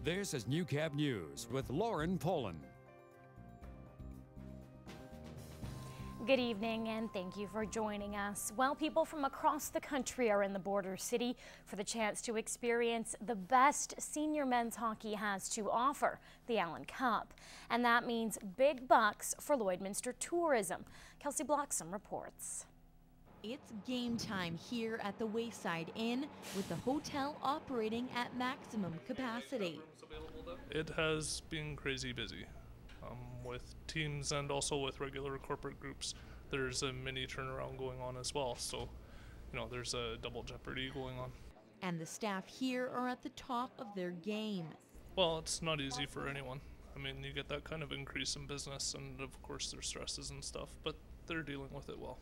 This is Newcap News with Lauren Poland. Good evening and thank you for joining us. Well, people from across the country are in the border city for the chance to experience the best senior men's hockey has to offer, the Allan Cup. And that means big bucks for Lloydminster tourism. Kelsey Bloxham reports. It's game time here at the Wayside Inn, with the hotel operating at maximum capacity. It has been crazy busy. With teams and also with regular corporate groups. There's a mini turnaround going on as well, so there's a double jeopardy going on. And the staff here are at the top of their game. Well, it's not easy for anyone. I mean, you get that kind of increase in business, and of course there's stresses and stuff, but they're dealing with it well.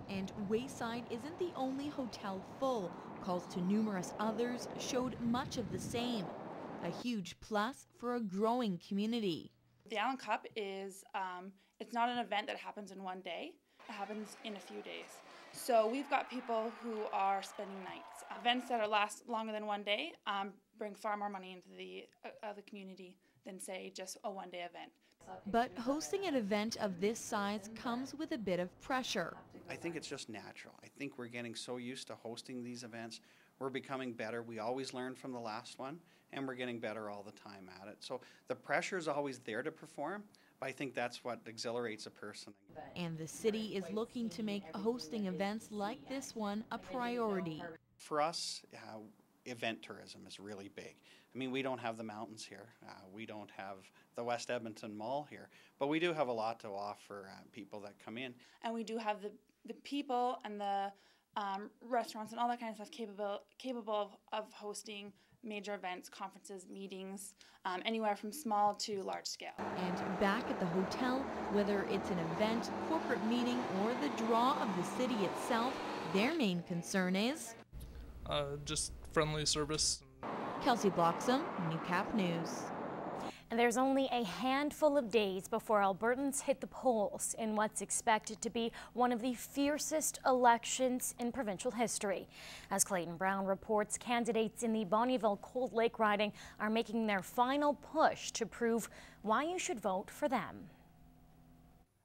And Wayside isn't the only hotel full. Calls to numerous others showed much of the same. A huge plus for a growing community. The Allan Cup is, it's not an event that happens in one day. It happens in a few days. So we've got people who are spending nights. Events that last longer than one day bring far more money into the community than, say, just a one-day event. But hosting an event of this size comes with a bit of pressure. I think it's just natural. I think we're getting so used to hosting these events. We're becoming better. We always learn from the last one, and we're getting better all the time at it. So the pressure is always there to perform, but I think that's what exhilarates a person. And the city is looking to make hosting events like this one a priority. For us, event tourism is really big. I mean, we don't have the mountains here. We don't have the West Edmonton Mall here, but we do have a lot to offer people that come in. And we do have the people and the restaurants and all that kind of stuff capable of hosting major events, conferences, meetings, anywhere from small to large scale. And back at the hotel, whether it's an event, corporate meeting, or the draw of the city itself, their main concern is just friendly service. Kelsey Bloxham, Newcap News. And there's only a handful of days before Albertans hit the polls in what's expected to be one of the fiercest elections in provincial history. As Clayton Brown reports, candidates in the Bonnyville Cold Lake riding are making their final push to prove why you should vote for them.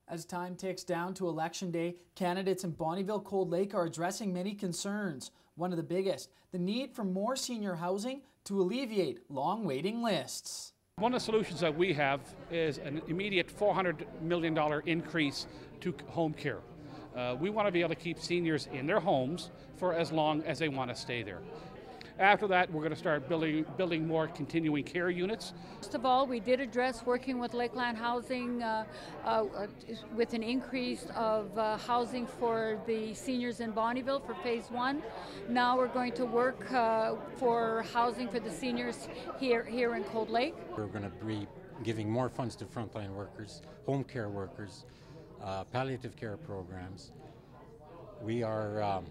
As time ticks down to Election Day, candidates in Bonnyville Cold Lake are addressing many concerns. One of the biggest, the need for more senior housing to alleviate long waiting lists. One of the solutions that we have is an immediate $400 million increase to home care. We want to be able to keep seniors in their homes for as long as they want to stay there. After that, we're going to start building more continuing care units. First of all, we did address working with Lakeland Housing with an increase of housing for the seniors in Bonnyville for phase 1. Now we're going to work for housing for the seniors here in Cold Lake. We're going to be giving more funds to frontline workers, home care workers, palliative care programs. We are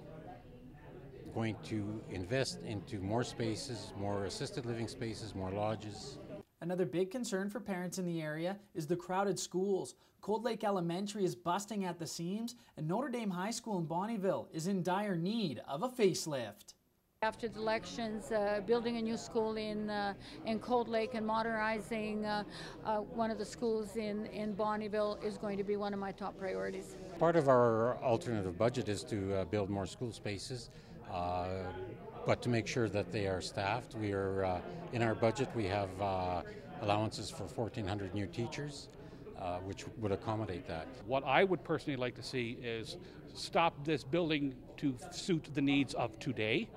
going to invest into more spaces, more assisted living spaces, more lodges. Another big concern for parents in the area is the crowded schools. Cold Lake Elementary is busting at the seams, and Notre Dame High School in Bonnyville is in dire need of a facelift. After the elections, building a new school in Cold Lake and modernizing one of the schools in Bonnyville is going to be one of my top priorities. Part of our alternative budget is to build more school spaces. But to make sure that they are staffed, we are in our budget we have allowances for 1,400 new teachers, which would accommodate that. What I would personally like to see is stop this building to suit the needs of today,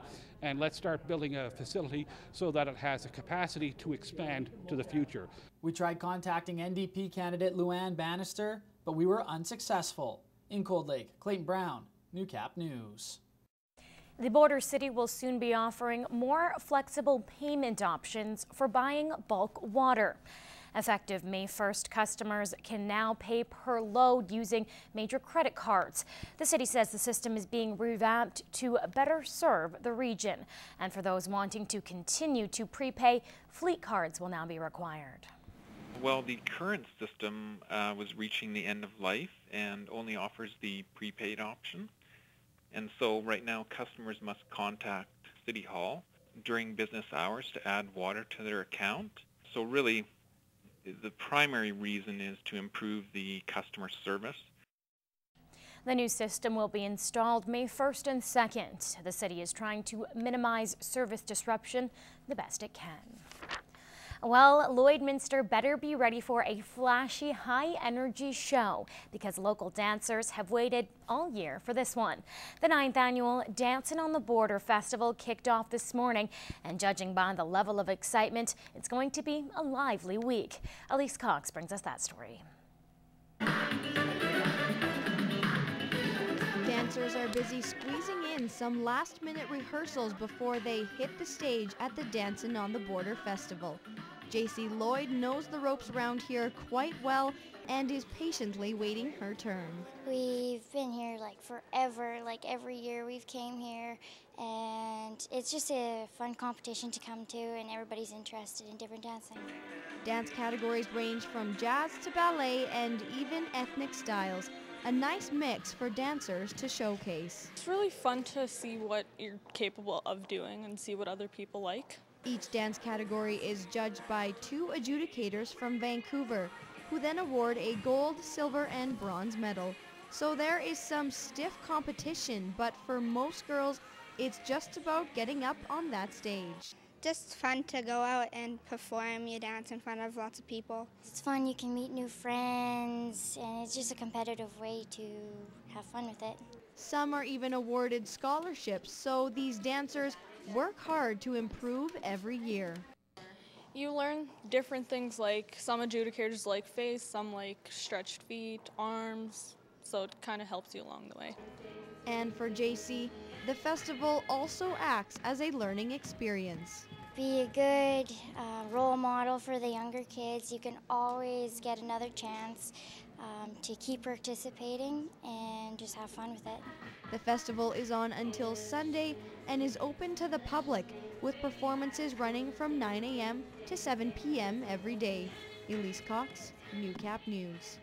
and let's start building a facility so that it has a capacity to expand to the future. We tried contacting NDP candidate Luann Bannister, but we were unsuccessful. In Cold Lake, Clayton Brown, Newcap News. The border city will soon be offering more flexible payment options for buying bulk water. Effective May 1st, customers can now pay per load using major credit cards. The city says the system is being revamped to better serve the region. And for those wanting to continue to prepay, fleet cards will now be required. Well, the current system was reaching the end of life and only offers the prepaid option. And so right now customers must contact City Hall, during business hours to add water to their account. So really, the primary reason is to improve the customer service. The new system will be installed May 1st and 2nd. The city is trying to minimize service disruption the best it can. Well, Lloydminster better be ready for a flashy, high-energy show because local dancers have waited all year for this one. The 9th annual Dancing on the Border Festival kicked off this morning, and judging by the level of excitement, it's going to be a lively week. Elise Cox brings us that story. Dancers are busy squeezing in some last-minute rehearsals before they hit the stage at the Dancing on the Border Festival. JC Lloyd knows the ropes around here quite well and is patiently waiting her turn. We've been here like forever, like every year we've came here, and it's just a fun competition to come to, and everybody's interested in different dancing. Dance categories range from jazz to ballet and even ethnic styles. A nice mix for dancers to showcase. It's really fun to see what you're capable of doing and see what other people like. Each dance category is judged by 2 adjudicators from Vancouver, who then award a gold, silver, and bronze medal. So there is some stiff competition, but for most girls, it's just about getting up on that stage. Just fun to go out and perform. You dance in front of lots of people. It's fun, you can meet new friends, and it's just a competitive way to have fun with it. Some are even awarded scholarships, so these dancers work hard to improve every year. You learn different things, like some adjudicators like face, some like stretched feet, arms, so it kind of helps you along the way. And for JC, the festival also acts as a learning experience. Be a good role model for the younger kids. You can always get another chance to keep participating and just have fun with it. The festival is on until Sunday and is open to the public, with performances running from 9 a.m. to 7 p.m. every day. Elise Cox, Newcap News.